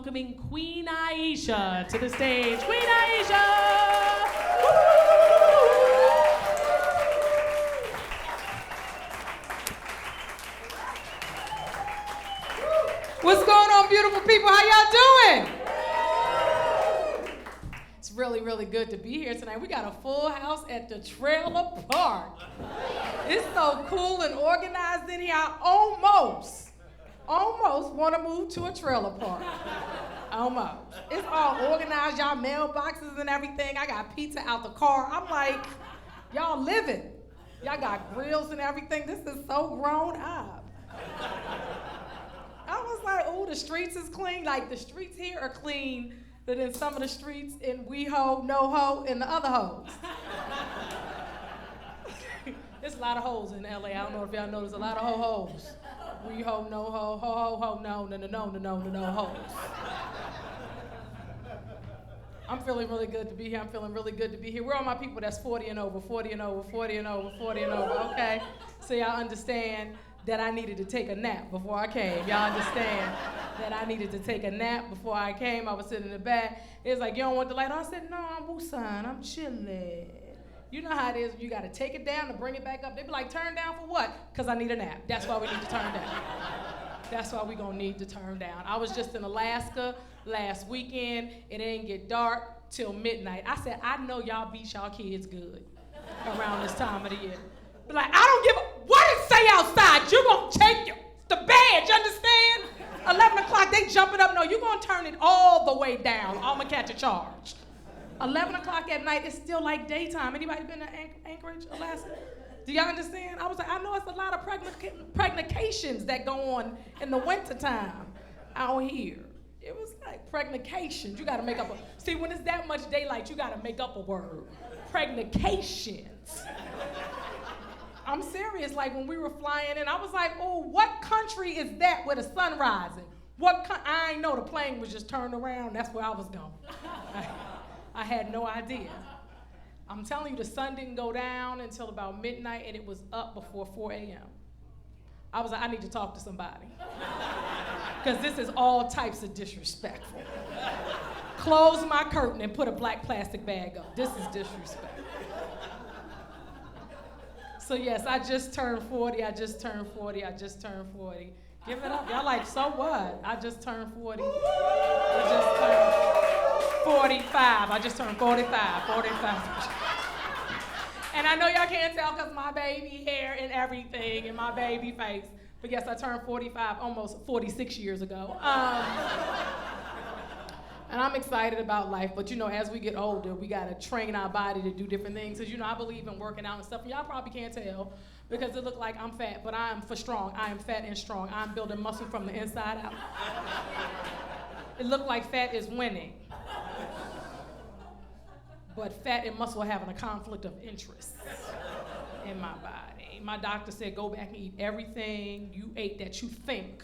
welcoming Queen Aishah to the stage. Queen Aishah! What's going on, beautiful people? How y'all doing? It's really, really good to be here tonight. We got a full house at the trailer park. It's so cool and organized in here. I almost want to move to a trailer park. Almost. It's all organized, y'all mailboxes and everything. I got pizza out the car. I'm like, y'all living. Y'all got grills and everything. This is so grown up. I was like, oh, the streets is clean. Like, the streets here are clean than some of the streets in WeHo, NoHo, and the other hoes. There's a lot of hoes in LA. I don't know if y'all know, there's a lot of ho-hos. WeHo, NoHo, ho-ho-ho, no hoes. I'm feeling really good to be here. I'm feeling really good to be here. Where are my people that's 40 and over, 40 and over, 40 and over, 40 and over, okay? So y'all understand that I needed to take a nap before I came. Y'all understand that I needed to take a nap before I came. I was sitting in the back. It was like, you don't want the light on? I said, no, I'm Busan, I'm chilling. You know how it is, you gotta take it down to bring it back up. They be like, turn down for what? Because I need a nap. That's why we need to turn down. That's why we gonna need to turn down. I was just in Alaska last weekend. It didn't get dark till midnight. I said, I know y'all beat y'all kids good around this time of the year. But like, I don't give a, what it say outside? You gonna take the badge, understand? 11 o'clock, they jumping up. No, you gonna turn it all the way down. I'm gonna catch a charge. 11 o'clock at night, it's still like daytime. Anybody been to Anchorage, Alaska? Do y'all understand? I was like, I know it's a lot of pregnications that go on in the wintertime out here. It was like pregnications. You gotta make up a, see, when it's that much daylight, you gotta make up a word. Pregnications. I'm serious, like when we were flying in, I was like, oh, what country is that where the sun rising? I ain't know, the plane was just turned around, that's where I was going. I had no idea. I'm telling you, the sun didn't go down until about midnight and it was up before 4 a.m. I was like, I need to talk to somebody. Because this is all types of disrespectful. Close my curtain and put a black plastic bag up. This is disrespectful. So yes, I just turned 40, I just turned 40. Give it up, y'all like, so what? I just turned 40. I just turned 45, I just turned 45. And I know y'all can't tell because my baby hair and everything and my baby face. But yes, I turned 45 almost 46 years ago. And I'm excited about life, but you know, as we get older, we gotta train our body to do different things. Cause you know, I believe in working out and stuff. And y'all probably can't tell because it look like I'm fat, but I am for strong. I am fat and strong. I'm building muscle from the inside out. It look like fat is winning. But fat and muscle are having a conflict of interest in my body. My doctor said, go back and eat everything you ate that you think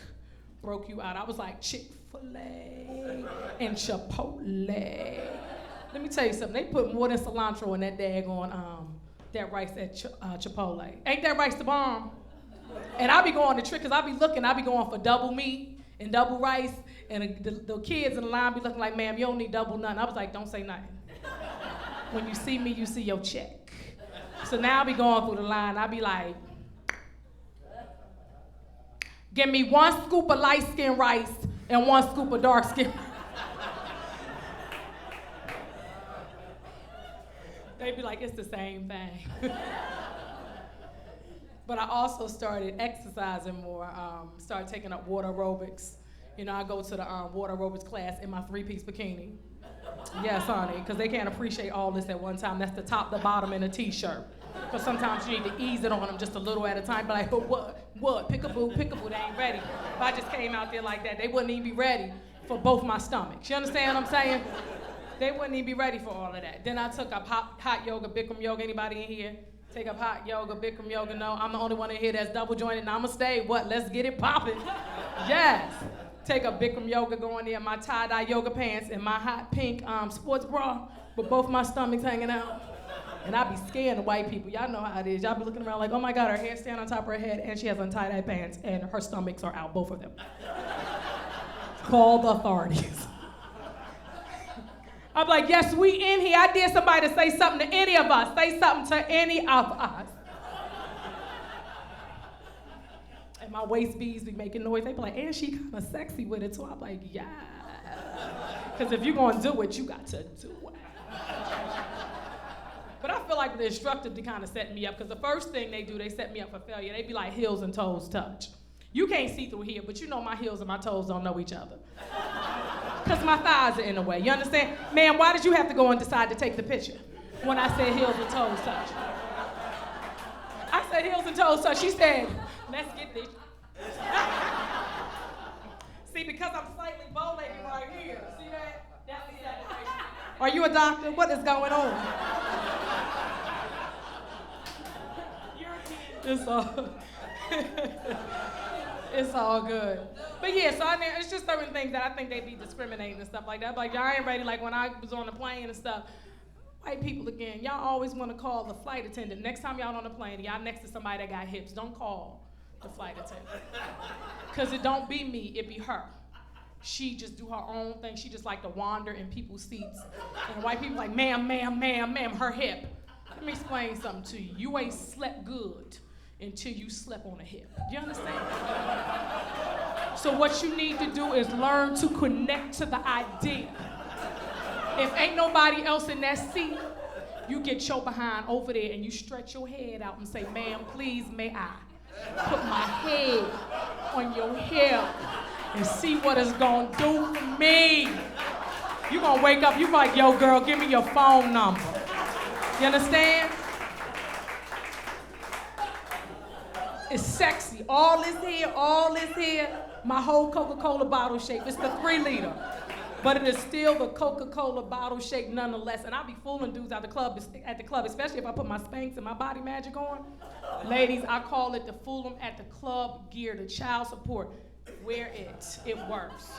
broke you out. I was like, Chick-fil-A and Chipotle. Let me tell you something. They put more than cilantro in that daggone, that rice at Chipotle. Ain't that rice the bomb? And I be going to trick, because I be going for double meat and double rice, and the kids in the line be looking like, ma'am, you don't need double nothing. I was like, don't say nothing. When you see me, you see your check. So now I be going through the line, I be like, give me 1 scoop of light-skinned rice and 1 scoop of dark-skinned. They be like, it's the same thing. But I also started exercising more, started taking up water aerobics. You know, I go to the water aerobics class in my 3-piece bikini. Yes, honey, because they can't appreciate all this at one time. That's the top, the bottom, and a t-shirt. But sometimes you need to ease it on them just a little at a time. Be like, but what? Pick-a-boo, they ain't ready. If I just came out there like that, they wouldn't even be ready for both my stomachs. You understand what I'm saying? They wouldn't even be ready for all of that. Then I took up hot yoga, Bikram yoga. Anybody in here? Take up hot yoga, Bikram yoga. No, I'm the only one in here that's double jointed. Namaste. What? Let's get it popping. Yes. Take a Bikram yoga, go in there, my tie-dye yoga pants and my hot pink sports bra with both my stomachs hanging out. And I be scared of white people. Y'all know how it is. Y'all be looking around like, oh my God, her hair stand on top of her head and she has on tie-dye pants and her stomachs are out, both of them. Call the authorities. I'm like, yes, we in here. I dare somebody to say something to any of us. Say something to any of us. And my waist beads be making noise. They be like, and she kind of sexy with it too. I'm like, yeah. Because if you're going to do it, you got to do it. But I feel like the instructor kind of set me up, because the first thing they do, they set me up for failure. They be like, heels and toes touch. You can't see through here, but you know my heels and my toes don't know each other. Because my thighs are in the way, you understand? Man, why did you have to go and decide to take the picture when I said heels and toes touch? I said heels and toes touch. She said, let's get this. See, because I'm slightly bow-legged right here, see that? That's the separation. Are you a doctor? What is going on? It's all, it's all good. But yeah, so it's just certain things that I think they be discriminating and stuff like that. Like, y'all ain't ready, like when I was on the plane and stuff, white people again, y'all always want to call the flight attendant. Next time y'all on the plane and y'all next to somebody that got hips, don't call the flight attendant. Because it don't be me, it be her. She just do her own thing. She just like to wander in people's seats. And white people like, ma'am, ma'am, ma'am, ma'am, her hip. Let me explain something to you. You ain't slept good until you slept on a hip. You understand? So what you need to do is learn to connect to the idea. If ain't nobody else in that seat, you get your behind over there and you stretch your head out and say, ma'am, please, may I put my head on your hip and see what it's gonna do for me. You gonna wake up, you like, yo, girl, give me your phone number. You understand? It's sexy. All is here, all is here. My whole Coca-Cola bottle shape. It's the 3-liter. But it is still the Coca-Cola bottle shape nonetheless. And I be fooling dudes at the club, especially if I put my Spanx and my Body Magic on. Ladies, I call it the fool them at the club gear, the child support. Wear it. It works.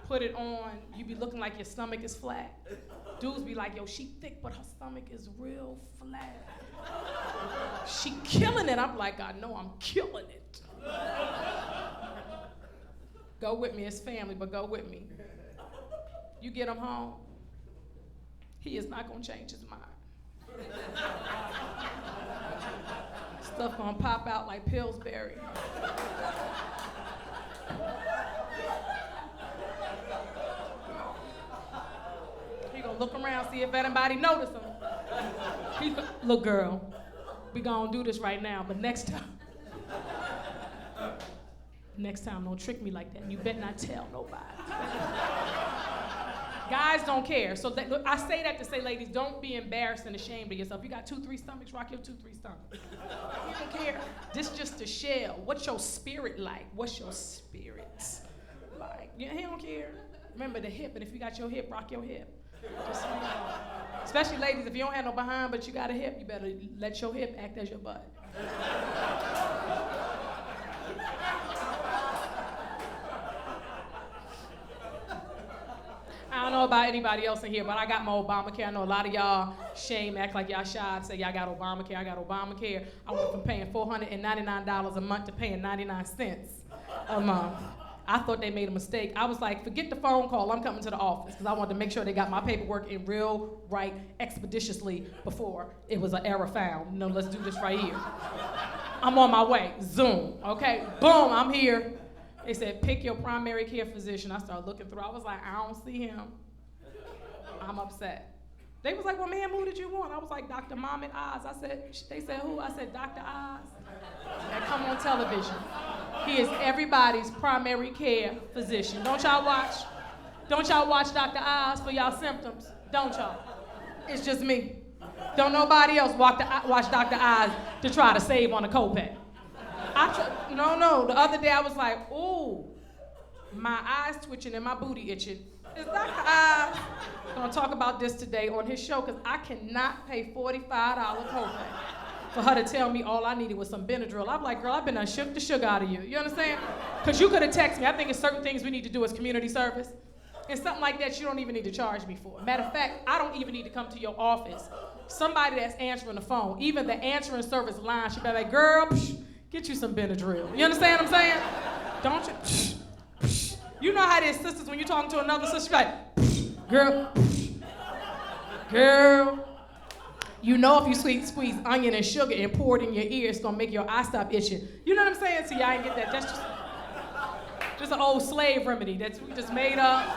Put it on, you be looking like your stomach is flat. Dudes be like, yo, she thick, but her stomach is real flat. She killing it. I'm like, I know I'm killing it. Go with me, it's family, but go with me. You get him home, he is not gonna change his mind. Stuff gonna pop out like Pillsbury. He gonna look around, see if anybody notice him. Look, girl, we gonna do this right now, but next time, don't trick me like that. You better not tell nobody. Guys don't care. So I say that to say, ladies, don't be embarrassed and ashamed of yourself. You got 2-3 stomachs, rock your 2-3 stomachs. You don't care. This just a shell. What's your spirit like? What's your spirit like? He don't care. Remember the hip, and if you got your hip, rock your hip. Just so you know. Especially ladies, if you don't have no behind, but you got a hip, you better let your hip act as your butt. I don't know about anybody else in here, but I got my Obamacare. I know a lot of y'all shame, act like y'all shy, say y'all got Obamacare. I got Obamacare. I went from paying $499 a month to paying 99 cents a month. I thought they made a mistake. I was like, forget the phone call. I'm coming to the office because I wanted to make sure they got my paperwork in real, right, expeditiously before it was an error found. No, let's do this right here. I'm on my way. Zoom. Okay. Boom. I'm here. They said, pick your primary care physician. I started looking through. I was like, I don't see him. I'm upset. They was like, well, ma'am, who did you want? I was like, Dr. Mohammed Oz. They said, who? I said, Dr. Oz. That come on television. He is everybody's primary care physician. Don't y'all watch? Don't y'all watch Dr. Oz for y'all symptoms? Don't y'all? It's just me. Don't nobody else watch Dr. Oz to try to save on a copay. No. The other day I was like, ooh, my eyes twitching and my booty itching. Is Dr. Oz gonna talk about this today on his show? Because I cannot pay $45 copay for her to tell me all I needed was some Benadryl. I'm like, girl, I've been shook the sugar out of you. You understand? Because you could have texted me. I think it's certain things we need to do as community service. And something like that you don't even need to charge me for. Matter of fact, I don't even need to come to your office. Somebody that's answering the phone, even the answering service line should be like, girl, get you some Benadryl. You understand what I'm saying? Don't you? You know how there's sisters when you're talking to another sister, you're like, Girl, girl. You know if you squeeze onion and sugar and pour it in your ear, it's gonna make your eye stop itching. You know what I'm saying? See, I ain't get that. That's just an old slave remedy that we just made up,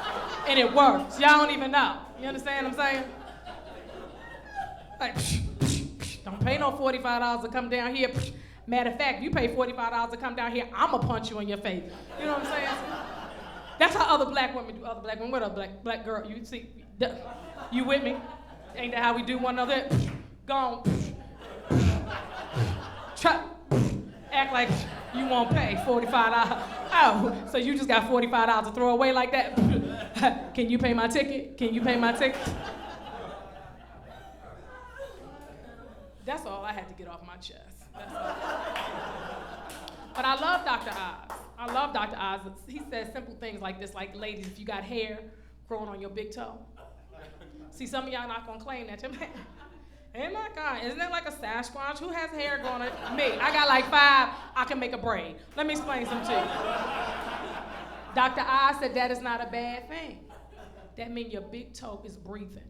and it works. Y'all don't even know. You understand what I'm saying? Like, don't pay no $45 to come down here. Matter of fact, if you pay $45 to come down here, I'ma punch you in your face. You know what I'm saying? That's how other black women do. Other black women, what other black girl? You see, you with me? Ain't that how we do one another? Gone. Try, act like you won't pay $45. Oh, so you just got $45 to throw away like that? Can you pay my ticket? Can you pay my ticket? That's all I had to get off my chest. That's all. But I love Dr. Oz. I love Dr. Oz. He says simple things like this, like, ladies, if you got hair growing on your big toe. See, some of y'all not gonna claim that. Oh my God, isn't that like a Sasquatch? Who has hair growing on me? I got like 5, I can make a braid. Let me explain something to you. Dr. Oz said that is not a bad thing. That means your big toe is breathing.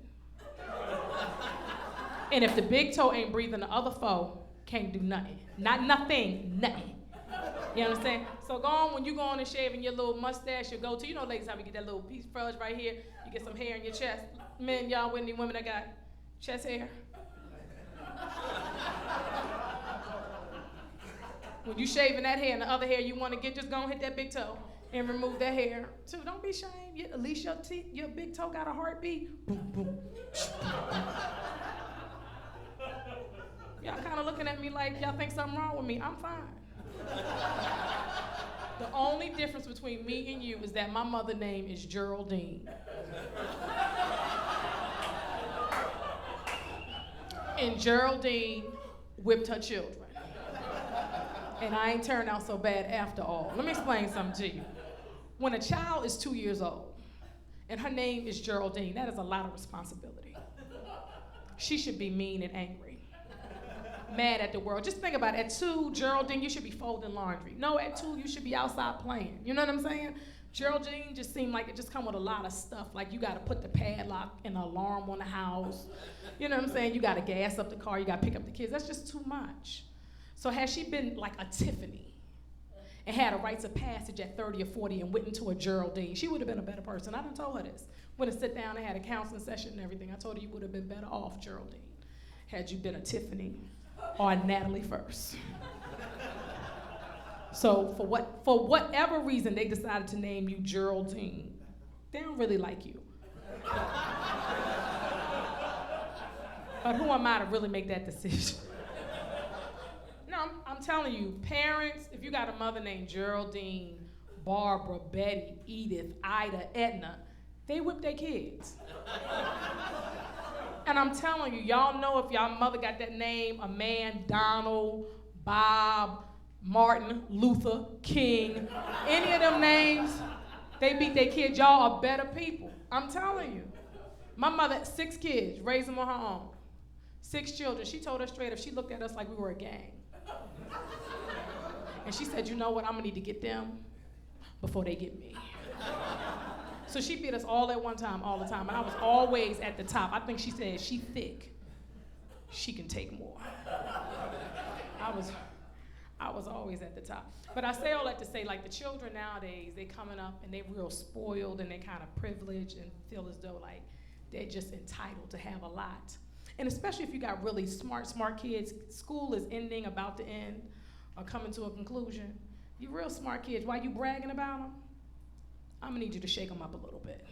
And if the big toe ain't breathing, the other 4 can't do nothing. Not nothing, nothing. You understand? So go on, when you go on and shaving your little mustache, your goatee, you know ladies how we get that little piece of fudge right here, you get some hair in your chest. Men, y'all with any women that got chest hair? When you shaving that hair and the other hair you want to get, just go and hit that big toe and remove that hair too. Don't be ashamed. At least your big toe got a heartbeat. Boom, boom. Y'all kind of looking at me like y'all think something wrong with me. I'm fine. The only difference between me and you is that my mother's name is Geraldine. And Geraldine whipped her children. And I ain't turned out so bad after all. Let me explain something to you. When a child is 2 years old and her name is Geraldine, that is a lot of responsibility. She should be mean and angry. Mad at the world. Just think about it. At 2, Geraldine, you should be folding laundry. No, at 2, you should be outside playing. You know what I'm saying? Geraldine just seemed like it just come with a lot of stuff. Like you got to put the padlock and the alarm on the house. You know what I'm saying? You got to gas up the car. You got to pick up the kids. That's just too much. So had she been like a Tiffany and had a rites of passage at 30 or 40 and went into a Geraldine, she would have been a better person. I done told her this. Went to sit down and had a counseling session and everything. I told her you would have been better off, Geraldine, had you been a Tiffany or a Natalie first. So for whatever reason they decided to name you Geraldine, they don't really like you. But who am I to really make that decision? No, I'm telling you, parents, if you got a mother named Geraldine, Barbara, Betty, Edith, Ida, Edna, they whip their kids. And I'm telling you, y'all know if y'all mother got that name, a man, Donald, Bob, Martin, Luther, King, any of them names, they beat their kids. Y'all are better people. I'm telling you. My mother had 6 kids, raised them on her own. 6 children. She told us straight up, she looked at us like we were a gang. And she said, you know what, I'm gonna need to get them before they get me. So she beat us all at one time, all the time. And I was always at the top. I think she said, she thick, she can take more. I was always at the top. But I say all that to say, like, the children nowadays, they coming up and they real spoiled and they kind of privileged and feel as though like they're just entitled to have a lot. And especially if you got really smart kids, school is ending, about to end, or coming to a conclusion. You real smart kids, why you bragging about them? I'm gonna need you to shake them up a little bit.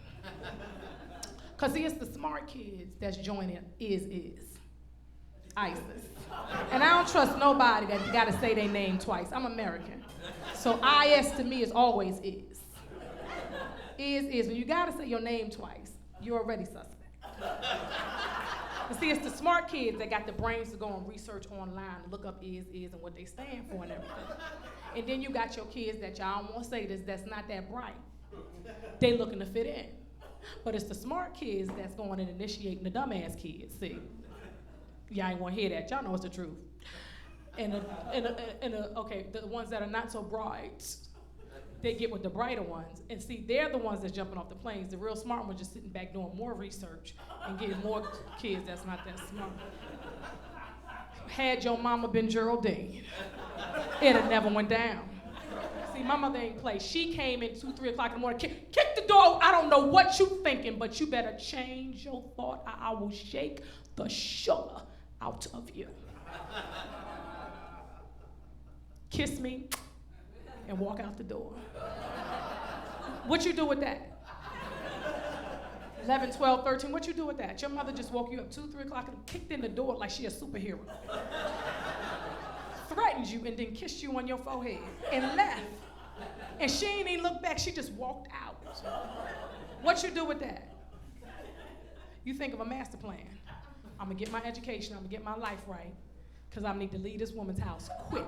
Cause see, it's the smart kids that's joining ISIS. And I don't trust nobody that gotta say their name twice. I'm American. So IS to me is always is. Is. When you gotta say your name twice, you're already suspect. But see, it's the smart kids that got the brains to go and research online and look up is, and what they stand for and everything. And then you got your kids that y'all won't say this, that's not that bright. They looking to fit in. But it's the smart kids that's going and initiating the dumbass kids, see. Y'all ain't wanna hear that, y'all know it's the truth. Okay, the ones that are not so bright, they get with the brighter ones. And see, they're the ones that's jumping off the planes. The real smart ones just sitting back doing more research and getting more kids that's not that smart. Had your mama been Geraldine, it'd have never went down. See, my mother ain't play. She came in 2, 3 o'clock in the morning, kick the door. I don't know what you thinking, but you better change your thought. I will shake the sugar out of you. Kiss me and walk out the door. What you do with that? 11, 12, 13, what you do with that? Your mother just woke you up 2, 3 o'clock and kicked in the door like she a superhero. Threatened you and then kissed you on your forehead and left. And she ain't even looked back, she just walked out. What you do with that? You think of a master plan. I'm gonna get my education, I'm gonna get my life right, because I need to leave this woman's house quick.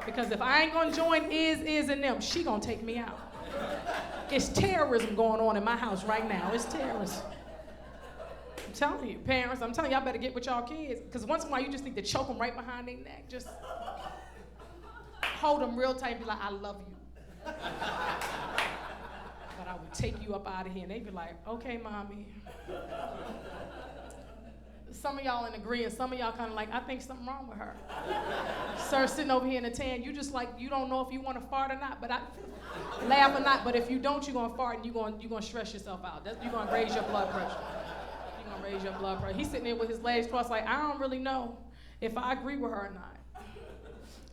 Because if I ain't gonna join is, and them, she gonna take me out. It's terrorism going on in my house right now. It's terrorism. I'm telling you, parents, I'm telling y'all better get with y'all kids. Because once in a while you just need to choke them right behind their neck. Just hold them real tight and be like, I love you. But I would take you up out of here. And they'd be like, okay, mommy. Some of y'all in agreement, some of y'all kind of like, I think something wrong with her. Sir, sitting over here in the tan, you just like, you don't know if you want to fart or not, but I laugh or not, but if you don't, you're going to fart and you're going to stress yourself out. You're going to raise your blood pressure. You're going to raise your blood pressure. He's sitting there with his legs crossed like, I don't really know if I agree with her or not.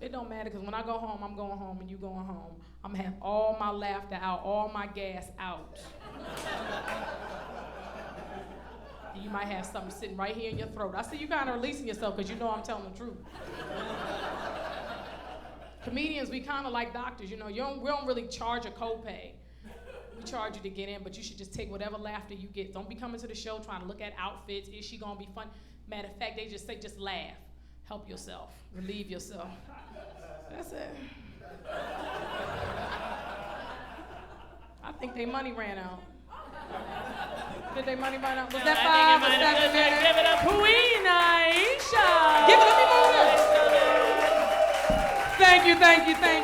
It don't matter, because when I go home, I'm going home and you going home. I'm going to have all my laughter out, all my gas out. You might have something sitting right here in your throat. I see you kind of releasing yourself because you know I'm telling the truth. Comedians, we kind of like doctors, you know. We don't really charge a copay. We charge you to get in, but you should just take whatever laughter you get. Don't be coming to the show trying to look at outfits. Is she gonna be fun? Matter of fact, they just say, just laugh. Help yourself. Relieve yourself. That's it. I think their money ran out. Did they money run out? Was that 5 or 7 minutes? Give it up, Queen Aishah. Give it up, people. Thank you, thank you, thank you.